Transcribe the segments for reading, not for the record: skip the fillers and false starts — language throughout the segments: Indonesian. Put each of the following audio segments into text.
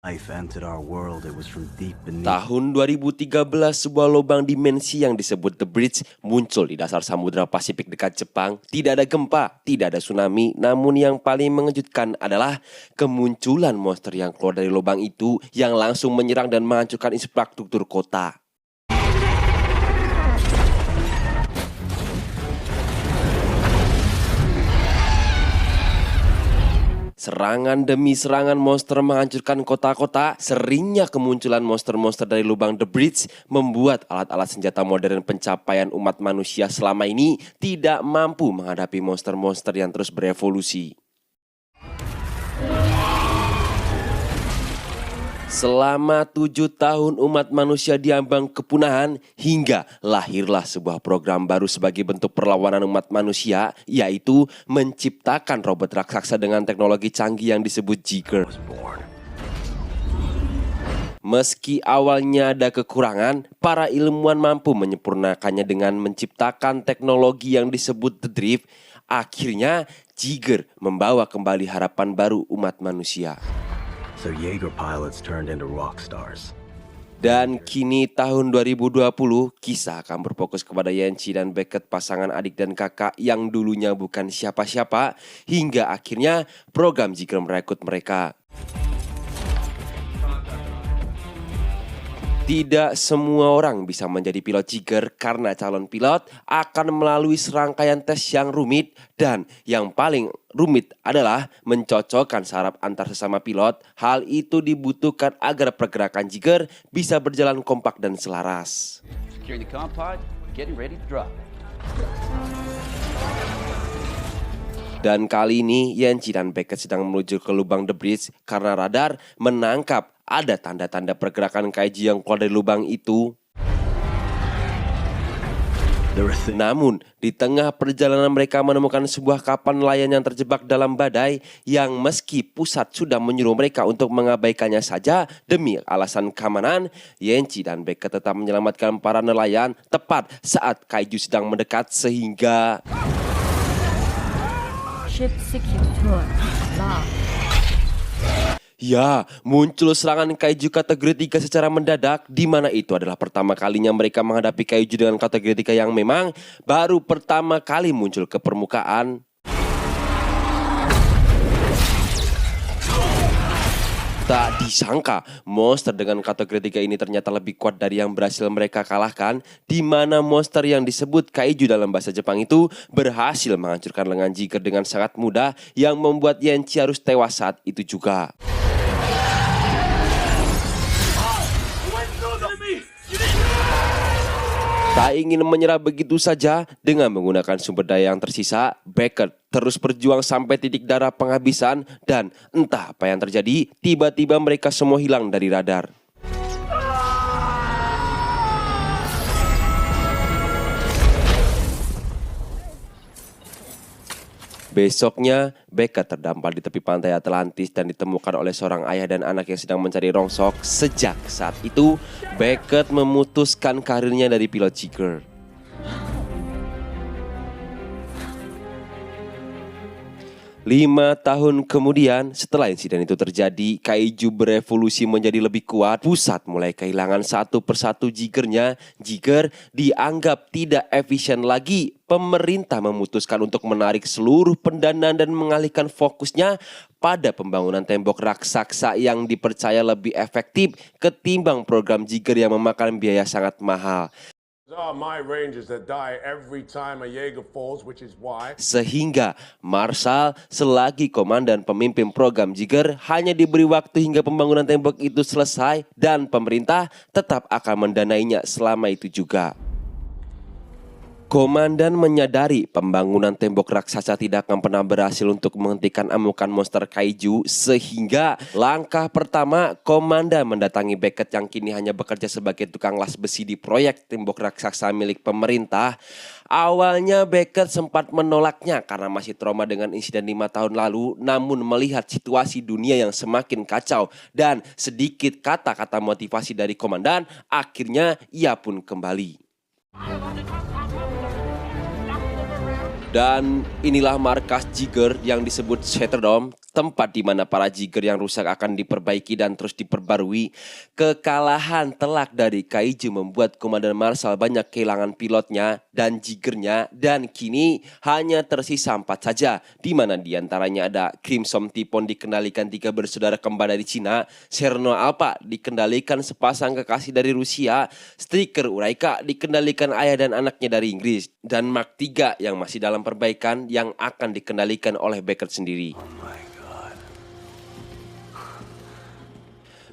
Life entered our world, it was from deep beneath. Tahun 2013, sebuah lubang dimensi yang disebut The Bridge muncul di dasar Samudra Pasifik dekat Jepang. Tidak ada gempa, tidak ada tsunami, namun yang paling mengejutkan adalah kemunculan monster yang keluar dari lubang itu yang langsung menyerang dan menghancurkan infrastruktur kota. Serangan demi serangan monster menghancurkan kota-kota. Seringnya kemunculan monster-monster dari lubang The Bridge membuat alat-alat senjata modern pencapaian umat manusia selama ini tidak mampu menghadapi monster-monster yang terus berevolusi. Selama 7 tahun umat manusia diambang kepunahan hingga lahirlah sebuah program baru sebagai bentuk perlawanan umat manusia, yaitu menciptakan robot raksasa dengan teknologi canggih yang disebut Jiger. Meski awalnya ada kekurangan, para ilmuwan mampu menyempurnakannya dengan menciptakan teknologi yang disebut The Drift. Akhirnya Jiger membawa kembali harapan baru umat manusia. So Jaeger pilots turned into rock stars. Dan kini tahun 2020, kisah akan berfokus kepada Yanchi dan Beckett, pasangan adik dan kakak yang dulunya bukan siapa-siapa, hingga akhirnya program Jiger merekrut mereka. Tidak semua orang bisa menjadi pilot Jiger karena calon pilot akan melalui serangkaian tes yang rumit, dan yang paling rumit adalah mencocokkan saraf antar sesama pilot. Hal itu dibutuhkan agar pergerakan Jiger bisa berjalan kompak dan selaras. Securing the comm pod, getting ready to drop. Dan kali ini Yanchi dan Beckett sedang menuju ke lubang The Bridge karena radar menangkap ada tanda-tanda pergerakan kaiju yang keluar dari lubang itu. Namun, di tengah perjalanan mereka menemukan sebuah kapal nelayan yang terjebak dalam badai yang meski pusat sudah menyuruh mereka untuk mengabaikannya saja demi alasan keamanan, Yanchi dan Beckett tetap menyelamatkan para nelayan tepat saat kaiju sedang mendekat sehingga Ship secure. Locked. ya, muncul serangan kaiju kategori 3 secara mendadak, di mana itu adalah pertama kalinya mereka menghadapi kaiju dengan kategori 3 yang memang baru pertama kali muncul ke permukaan. Tak disangka, monster dengan kategori 3 ini ternyata lebih kuat dari yang berhasil mereka kalahkan, di mana monster yang disebut kaiju dalam bahasa Jepang itu berhasil menghancurkan lengan Jiger dengan sangat mudah yang membuat Yanchi harus tewas saat itu juga. Tak ingin menyerah begitu saja, dengan menggunakan sumber daya yang tersisa, Beckett terus berjuang sampai titik darah penghabisan, dan entah apa yang terjadi, tiba-tiba mereka semua hilang dari radar. Besoknya, Beckett terdampar di tepi pantai Atlantis dan ditemukan oleh seorang ayah dan anak yang sedang mencari rongsok. Sejak saat itu, Beckett memutuskan karirnya dari pilot Jiger. Lima tahun kemudian, setelah insiden itu terjadi, kaiju berevolusi menjadi lebih kuat. Pusat mulai kehilangan satu persatu Jigernya. Jiger dianggap tidak efisien lagi. Pemerintah memutuskan untuk menarik seluruh pendanaan dan mengalihkan fokusnya pada pembangunan tembok raksasa yang dipercaya lebih efektif ketimbang program Jiger yang memakan biaya sangat mahal. Sehingga Marshall selagi komandan pemimpin program Jiger hanya diberi waktu hingga pembangunan tembok itu selesai, dan pemerintah tetap akan mendanainya selama itu juga. Komandan menyadari pembangunan tembok raksasa tidak akan pernah berhasil untuk menghentikan amukan monster kaiju, sehingga langkah pertama komandan mendatangi Beckett yang kini hanya bekerja sebagai tukang las besi di proyek tembok raksasa milik pemerintah. Awalnya Beckett sempat menolaknya karena masih trauma dengan insiden 5 tahun lalu, namun melihat situasi dunia yang semakin kacau dan sedikit kata-kata motivasi dari komandan, akhirnya ia pun kembali. Dan inilah markas Jiger yang disebut Shatterdome, tempat di mana para Jiger yang rusak akan diperbaiki dan terus diperbarui. Kekalahan telak dari Kaiju membuat Komandan Marshall banyak kehilangan pilotnya dan Jigernya, dan kini hanya tersisa 4 saja, di mana diantaranya ada Crimson Typhon dikendalikan 3 bersaudara kembar dari Cina, Serno Alpha dikendalikan sepasang kekasih dari Rusia, Striker Uraika dikendalikan ayah dan anaknya dari Inggris, dan Mark 3 yang masih dalam perbaikan yang akan dikendalikan oleh Beckett sendiri.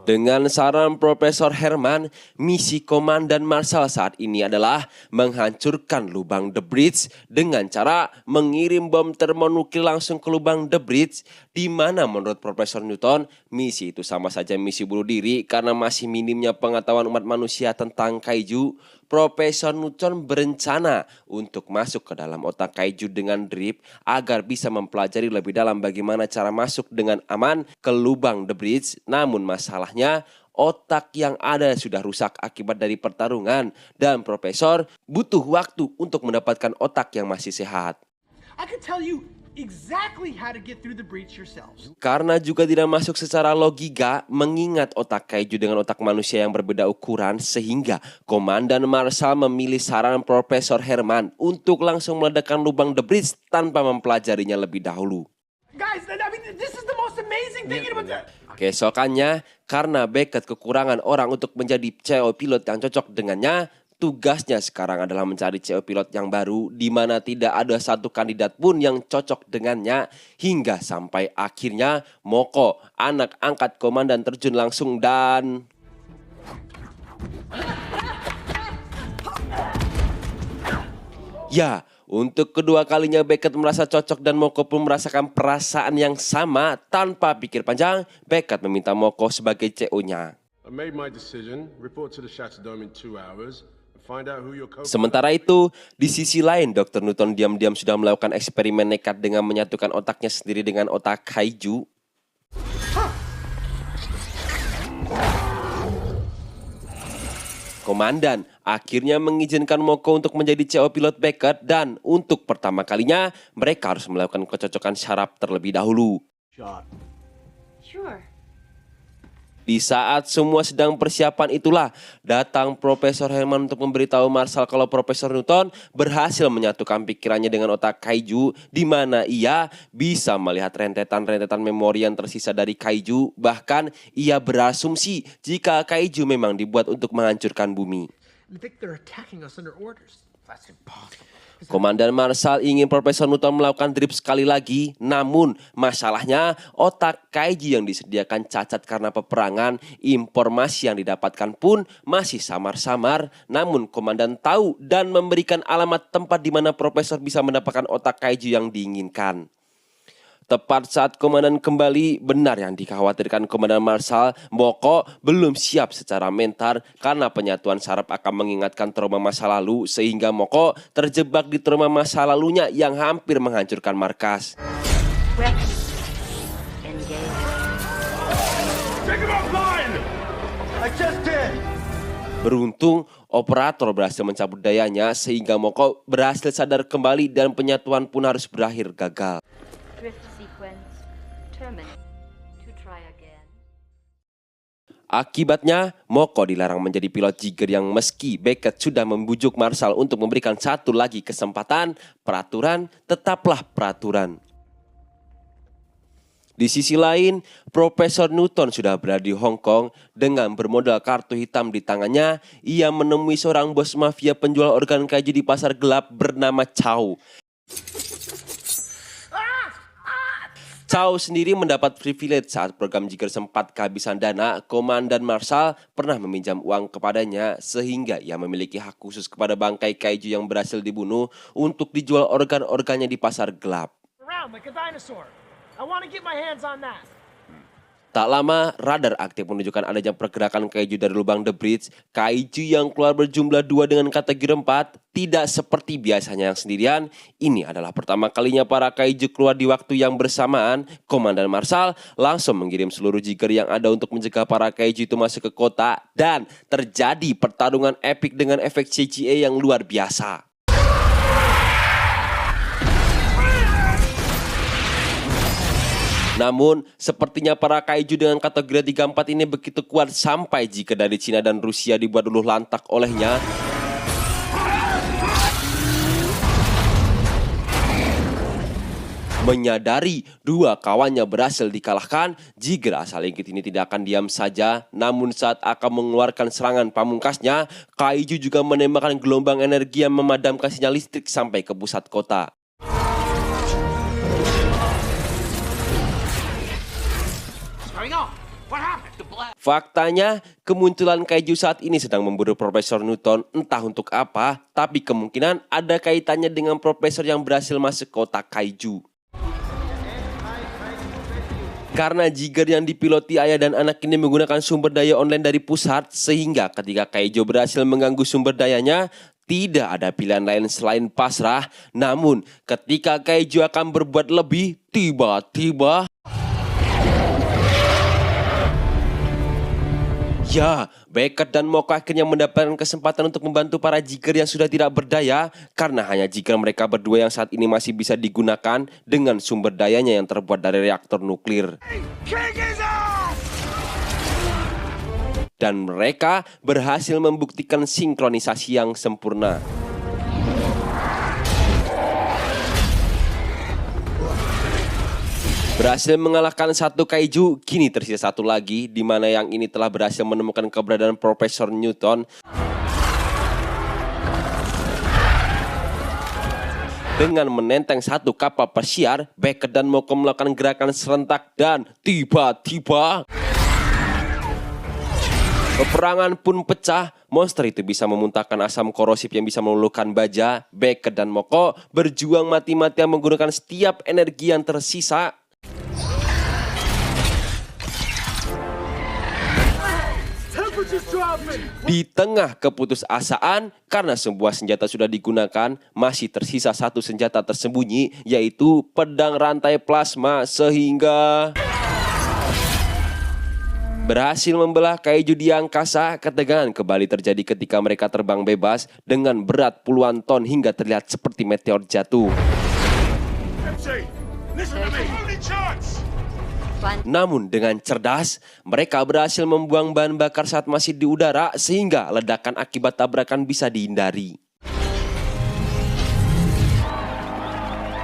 Dengan saran Profesor Herman, misi Komandan Marshall saat ini adalah menghancurkan lubang The Bridge dengan cara mengirim bom termonuklir langsung ke lubang The Bridge, di mana menurut Profesor Newton, misi itu sama saja misi bunuh diri karena masih minimnya pengetahuan umat manusia tentang Kaiju. Profesor Newton berencana untuk masuk ke dalam otak Kaiju dengan drip agar bisa mempelajari lebih dalam bagaimana cara masuk dengan aman ke lubang The Bridge. Namun masalahnya, otak yang ada sudah rusak akibat dari pertarungan dan Profesor butuh waktu untuk mendapatkan otak yang masih sehat. I could tell you exactly how to get through the breach yourselves. Karena juga tidak masuk secara logika mengingat otak Kaiju dengan otak manusia yang berbeda ukuran, sehingga Komandan Marshall memilih saran Profesor Herman untuk langsung meledakkan lubang The Bridge tanpa mempelajarinya lebih dahulu. Guys, I mean, this is the most amazing thing about that. Keesokannya, karena Beckett kekurangan orang untuk menjadi CEO pilot yang cocok dengannya, tugasnya sekarang adalah mencari CEO pilot yang baru, di mana tidak ada satu kandidat pun yang cocok dengannya, hingga sampai akhirnya Moko, anak angkat komandan, terjun langsung dan... Ya, untuk kedua kalinya Beckett merasa cocok dan Moko pun merasakan perasaan yang sama. Tanpa pikir panjang, Beckett meminta Moko sebagai CEO-nya. I made my decision. Report to the Shatterdome in 2 hours. Find out who your Sementara itu, di sisi lain, Dr. Newton diam-diam sudah melakukan eksperimen nekat dengan menyatukan otaknya sendiri dengan otak Kaiju. Komandan akhirnya mengizinkan Moko untuk menjadi CEO pilot Beckett, dan untuk pertama kalinya mereka harus melakukan kecocokan syaraf terlebih dahulu. Sure. Di saat semua sedang persiapan itulah datang Profesor Herman untuk memberitahu Marshall kalau Profesor Newton berhasil menyatukan pikirannya dengan otak Kaiju, di mana ia bisa melihat rentetan-rentetan memori yang tersisa dari Kaiju. Bahkan ia berasumsi jika Kaiju memang dibuat untuk menghancurkan bumi. I think they're attacking us under orders. That's impossible. Komandan Marshall ingin Profesor Newton melakukan drip sekali lagi, namun masalahnya otak Kaiju yang disediakan cacat karena peperangan. Informasi yang didapatkan pun masih samar-samar, namun Komandan tahu dan memberikan alamat tempat di mana Profesor bisa mendapatkan otak Kaiju yang diinginkan. Tepat saat Komandan kembali, benar yang dikhawatirkan Komandan Marshall, Moko belum siap secara mental karena penyatuan saraf akan mengingatkan trauma masa lalu, sehingga Moko terjebak di trauma masa lalunya yang hampir menghancurkan markas. Beruntung, operator berhasil mencabut dayanya sehingga Moko berhasil sadar kembali dan penyatuan pun harus berakhir gagal. Drift sequence terminate. To try again. Akibatnya, Moko dilarang menjadi pilot Jiger yang meski Beckett sudah membujuk Marshall untuk memberikan satu lagi kesempatan, peraturan tetaplah peraturan. Di sisi lain, Profesor Newton sudah berada di Hong Kong dengan bermodal kartu hitam di tangannya. Ia menemui seorang bos mafia penjual organ Kaiju di pasar gelap bernama Chow. Chow sendiri mendapat privilege saat program Jiger sempat kehabisan dana. Komandan Marshall pernah meminjam uang kepadanya sehingga ia memiliki hak khusus kepada bangkai Kaiju yang berhasil dibunuh untuk dijual organ-organnya di pasar gelap. Around like a dinosaur. I want to get my hands on that. Tak lama, radar aktif menunjukkan adanya pergerakan Kaiju dari lubang The Bridge. Kaiju yang keluar berjumlah 2 dengan kategori 4, tidak seperti biasanya yang sendirian. Ini adalah pertama kalinya para Kaiju keluar di waktu yang bersamaan. Komandan Marshall langsung mengirim seluruh Jiger yang ada untuk mencegah para Kaiju itu masuk ke kota. Dan terjadi pertarungan epik dengan efek CGI yang luar biasa. Namun, sepertinya para kaiju dengan kategori 34 ini begitu kuat sampai jika dari Cina dan Rusia dibuat luluh lantak olehnya. Menyadari dua kawannya berhasil dikalahkan, Jiger asal Inggit ini tidak akan diam saja. Namun saat akan mengeluarkan serangan pamungkasnya, kaiju juga menembakkan gelombang energi yang memadamkan sinyal listrik sampai ke pusat kota. Faktanya, kemunculan kaiju saat ini sedang memburu Profesor Newton entah untuk apa, tapi kemungkinan ada kaitannya dengan profesor yang berhasil masuk kota kaiju. Karena Jiger yang dipiloti ayah dan anak ini menggunakan sumber daya online dari pusat, sehingga ketika kaiju berhasil mengganggu sumber dayanya, tidak ada pilihan lain selain pasrah. Namun, ketika kaiju akan berbuat lebih, tiba-tiba ya, Beckett dan Moko akhirnya mendapatkan kesempatan untuk membantu para Jiger yang sudah tidak berdaya, karena hanya Jiger mereka berdua yang saat ini masih bisa digunakan dengan sumber dayanya yang terbuat dari reaktor nuklir. Dan mereka berhasil membuktikan sinkronisasi yang sempurna. Berhasil mengalahkan satu kaiju, kini tersisa satu lagi, di mana yang ini telah berhasil menemukan keberadaan Profesor Newton. Dengan menenteng satu kapal pesiar, Beckett dan Moko melakukan gerakan serentak dan tiba-tiba peperangan pun pecah. Monster itu bisa memuntahkan asam korosif yang bisa meluluhkan baja. Beckett dan Moko berjuang mati-matian menggunakan setiap energi yang tersisa. Di tengah keputusasaan, karena sebuah senjata sudah digunakan, masih tersisa satu senjata tersembunyi, yaitu pedang rantai plasma, sehingga berhasil membelah kaiju di angkasa. Ketegangan kembali terjadi ketika mereka terbang bebas dengan berat puluhan ton hingga terlihat seperti meteor jatuh. Namun dengan cerdas, mereka berhasil membuang bahan bakar saat masih di udara sehingga ledakan akibat tabrakan bisa dihindari.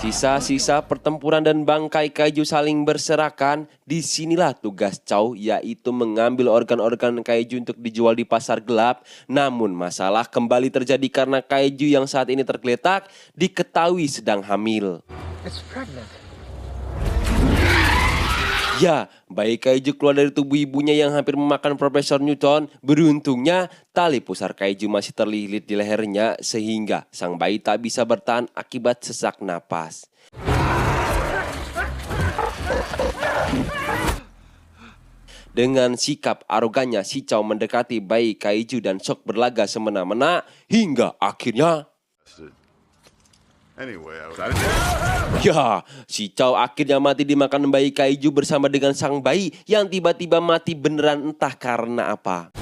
Sisa-sisa pertempuran dan bangkai kaiju saling berserakan. Disinilah tugas Chow, yaitu mengambil organ-organ kaiju untuk dijual di pasar gelap. Namun masalah kembali terjadi karena kaiju yang saat ini tergeletak diketahui sedang hamil. Ya, bayi kaiju keluar dari tubuh ibunya yang hampir memakan Profesor Newton. Beruntungnya, tali pusar kaiju masih terlilit di lehernya sehingga sang bayi tak bisa bertahan akibat sesak napas. Dengan sikap arogannya, si Chow mendekati bayi kaiju dan sok berlaga semena-mena hingga akhirnya ya, si Chow akhirnya mati dimakan bayi kaiju bersama dengan sang bayi yang tiba-tiba mati beneran entah karena apa.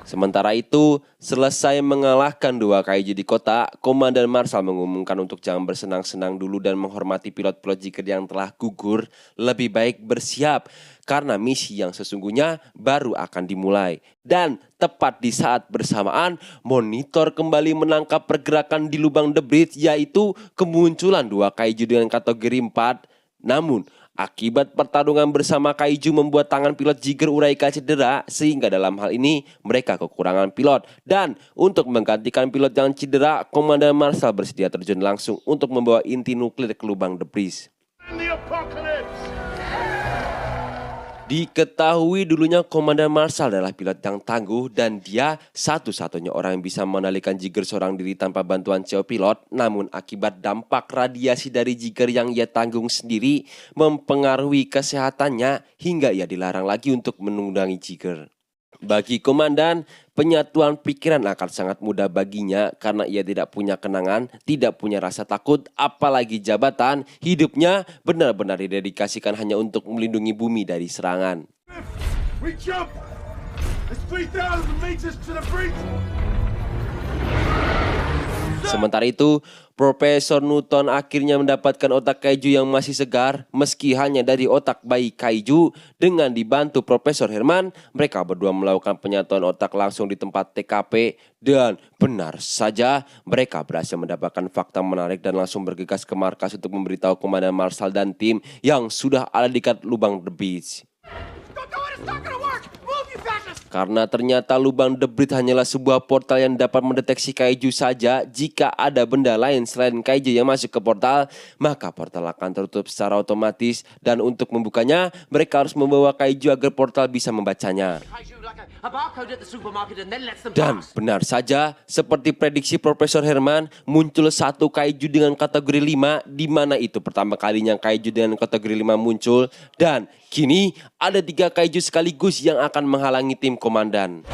Sementara itu, selesai mengalahkan dua kaiju di kota, Komandan Marshall mengumumkan untuk jangan bersenang-senang dulu dan menghormati pilot-pilot Jiger yang telah gugur. Lebih baik bersiap, karena misi yang sesungguhnya baru akan dimulai. Dan tepat di saat bersamaan, monitor kembali menangkap pergerakan di lubang The Bridge, yaitu kemunculan dua kaiju dengan kategori 4. Namun, akibat pertarungan bersama kaiju membuat tangan pilot Jiger Uraika cedera, sehingga dalam hal ini mereka kekurangan pilot. Dan untuk menggantikan pilot yang cedera, Komandan Marshall bersedia terjun langsung untuk membawa inti nuklir ke lubang The Bridge. Diketahui dulunya Komandan Marshall adalah pilot yang tangguh dan dia satu-satunya orang yang bisa mengendalikan Jiger seorang diri tanpa bantuan Chow pilot. Namun akibat dampak radiasi dari Jiger yang ia tanggung sendiri mempengaruhi kesehatannya hingga ia dilarang lagi untuk menunggangi Jiger. Bagi Komandan, penyatuan pikiran akan sangat mudah baginya karena ia tidak punya kenangan, tidak punya rasa takut, apalagi jabatan. Hidupnya benar-benar didedikasikan hanya untuk melindungi bumi dari serangan. We jump! It's 3,000 meters to the bridge! Sementara itu, Profesor Newton akhirnya mendapatkan otak kaiju yang masih segar meski hanya dari otak bayi kaiju. Dengan dibantu Profesor Herman, mereka berdua melakukan penyatuan otak langsung di tempat TKP dan benar saja mereka berhasil mendapatkan fakta menarik dan langsung bergegas ke markas untuk memberitahu Komandan Marshall dan tim yang sudah ada di dekat lubang The Breach. Don't do it, it's not gonna work! Move, you fascist! Karena ternyata lubang The Breach hanyalah sebuah portal yang dapat mendeteksi kaiju saja. Jika ada benda lain selain kaiju yang masuk ke portal, maka portal akan tertutup secara otomatis. Dan untuk membukanya, mereka harus membawa kaiju agar portal bisa membacanya. Dan benar saja, seperti prediksi Profesor Herman, muncul satu kaiju dengan kategori 5, di mana itu pertama kalinya kaiju dengan kategori 5 muncul. Dan kini ada 3 kaiju sekaligus yang akan menghalangi tim komandan.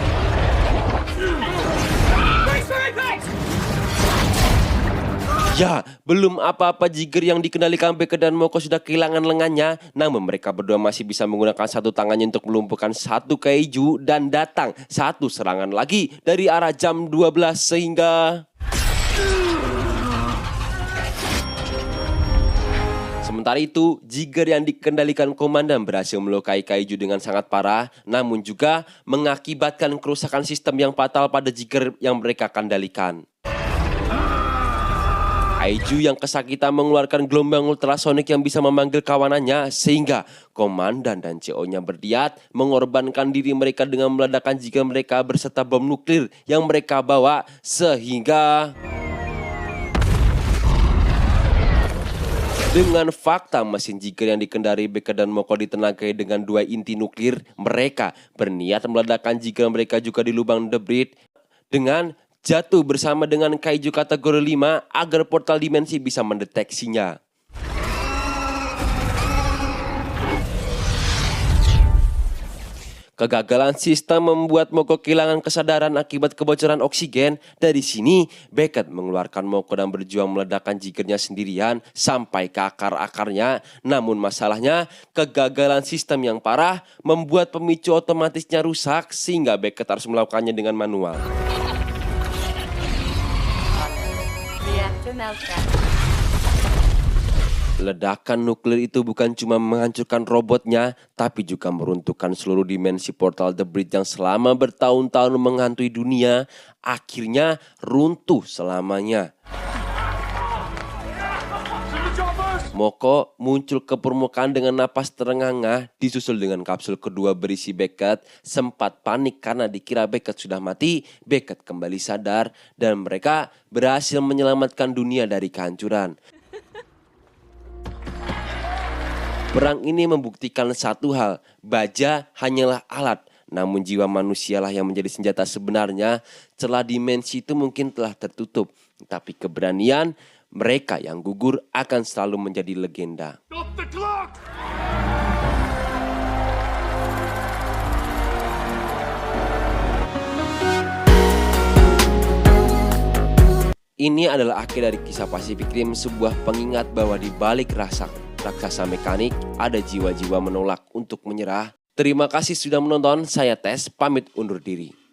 Ya, belum apa-apa Jigger yang dikendalikan Beckett dan Moko sudah kehilangan lengannya. Namun mereka berdua masih bisa menggunakan satu tangannya untuk melumpuhkan satu kaiju. Dan datang satu serangan lagi dari arah jam 12 sehingga... Sementara itu, Jigger yang dikendalikan komandan berhasil melukai kaiju dengan sangat parah. Namun juga mengakibatkan kerusakan sistem yang fatal pada Jigger yang mereka kendalikan. Kaiju yang kesakitan mengeluarkan gelombang ultrasonik yang bisa memanggil kawanannya sehingga komandan dan CO-nya berdiat mengorbankan diri mereka dengan meledakkan Jigger mereka berserta bom nuklir yang mereka bawa sehingga dengan fakta mesin Jigger yang dikendari Beckett dan Moko ditenagai dengan 2 inti nuklir, mereka berniat meledakkan Jigger mereka juga di lubang The Breach dengan jatuh bersama dengan kaiju kategori 5 agar portal dimensi bisa mendeteksinya. Kegagalan sistem membuat Moko kehilangan kesadaran akibat kebocoran oksigen. Dari sini, Beckett mengeluarkan Moko dan berjuang meledakkan Jiggernya sendirian sampai ke akar-akarnya. Namun masalahnya, kegagalan sistem yang parah membuat pemicu otomatisnya rusak sehingga Beckett harus melakukannya dengan manual. Ledakan nuklir itu bukan cuma menghancurkan robotnya, tapi juga meruntuhkan seluruh dimensi portal The Breach yang selama bertahun-tahun menghantui dunia, akhirnya runtuh selamanya. Moko muncul ke permukaan dengan napas terengah-engah, disusul dengan kapsul kedua berisi Beckett. Sempat panik karena dikira Beckett sudah mati, Beckett kembali sadar dan mereka berhasil menyelamatkan dunia dari kehancuran. Perang ini membuktikan satu hal, baja hanyalah alat, namun jiwa manusialah yang menjadi senjata sebenarnya. Celah dimensi itu mungkin telah tertutup, tapi keberanian mereka yang gugur akan selalu menjadi legenda. Stop the clock! Ini adalah akhir dari kisah Pacific Rim, sebuah pengingat bahwa di balik raksasa mekanik ada jiwa-jiwa menolak untuk menyerah. Terima kasih sudah menonton, saya Tes, pamit undur diri.